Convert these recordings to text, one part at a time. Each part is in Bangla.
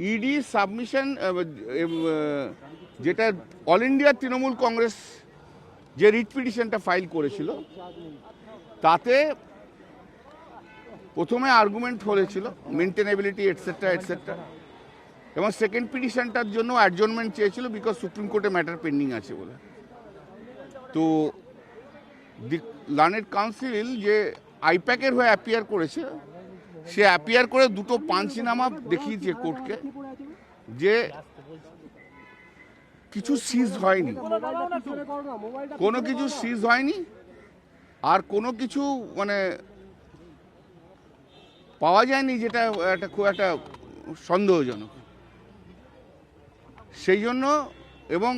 ইডি সাবমিশন যেটা অল ইন্ডিয়া তৃণমূল কংগ্রেস যে রিট পিটিশনটা ফাইল করেছিল তাতে প্রথমে আর্গুমেন্ট হয়েছিল মেনটেনেবিলিটি এটসেট্রা এটসেট্রা, এবং সেকেন্ড পিটিশনটার জন্য অ্যাডজর্নমেন্ট চেয়েছিল বিকজ সুপ্রিম কোর্টে ম্যাটার পেন্ডিং আছে বলে। তো দি লার্নেড কাউন্সিল যে আইপ্যাকের হয়ে অ্যাপিয়ার করেছে, সে অ্যাপিয়ার করে দুটো পাঞ্চনামা দেখিয়েছে কোর্টকে যে কিছু সিজ হয়নি, কোনো কিছু সিজ হয়নি, আর কোনো কিছু মানে পাওয়া যায়নি যেটা একটা খুব একটা সন্দেহজনক। সেই জন্য এবং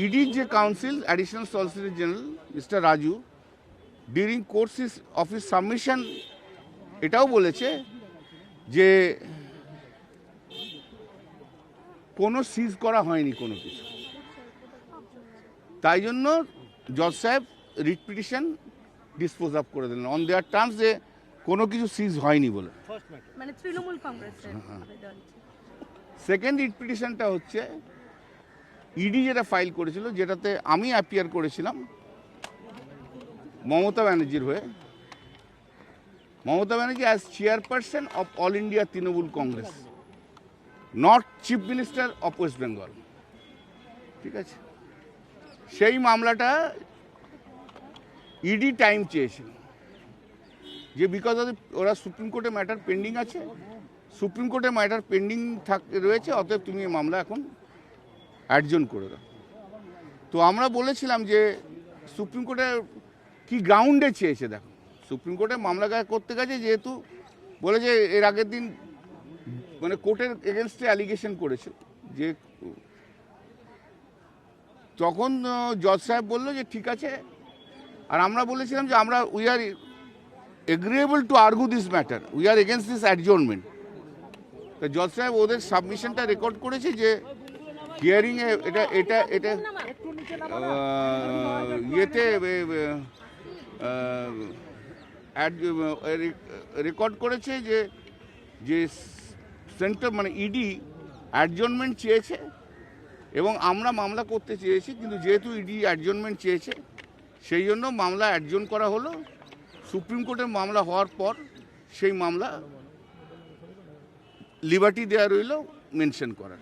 ইডির যে council additional solicitor general mister Raju during course of his submission এটাও বলেছে যে কোনো সিজ করা হয়নি কোনো কিছু। তাই জন্য জজ সাহেব রিট পিটিশন ডিসপোজ আপ করে দিলেন অন দেয়ার টার্মস যে কোনো কিছু সিজ হয়নি বলে। মানে তৃণমূল কংগ্রেসের সেকেন্ড রিট পিটিশনটা হচ্ছে ইডি যেটা ফাইল করেছিল, যেটাতে আমি অ্যাপিয়ার করেছিলাম মমতা ব্যানার্জির হয়ে। Mamata Banerjee as chairperson of all India Trinamool Congress, not chief minister of West Bengal. ঠিক আছে, সেই মামলাটা ইডি টাইম চেয়েছিল যে বিকজ অফ ওরা সুপ্রিম কোর্টে ম্যাটার পেন্ডিং আছে, সুপ্রিম কোর্টে ম্যাটার পেন্ডিং রয়েছে, অতএব তুমি এই মামলা এখন অ্যাডজন করে দাও। তো আমরা বলেছিলাম যে সুপ্রিম কোর্টে কি গ্রাউন্ডে চেয়েছে, দেখো সুপ্রিম কোর্টে মামলা করতে গেছে যেহেতু বলেছে এর আগের দিন মানে কোর্টের এগেনস্টে অ্যালিগেশন করেছে যে, তখন জজ সাহেব বললো যে ঠিক আছে। আর আমরা বলেছিলাম যে আমরা we are agreeable to argue this matter, we are against this adjournment. তো জজ সাহেব ওদের সাবমিশনটা রেকর্ড করেছে যে হিয়ারিংয়ে এটা এটা এটা ইয়েতে রেকর্ড করেছে যে যে সেন্টার মানে ইডি অ্যাডজর্নমেন্ট চেয়েছে এবং আমরা মামলা করতে চেয়েছি, কিন্তু যেহেতু ইডি অ্যাডজর্নমেন্ট চেয়েছে সেই জন্য মামলা অ্যাডজন করা হলো। সুপ্রিম কোর্টের মামলা হওয়ার পর সেই মামলা লিবার্টি দেওয়া রইল মেনশন করার।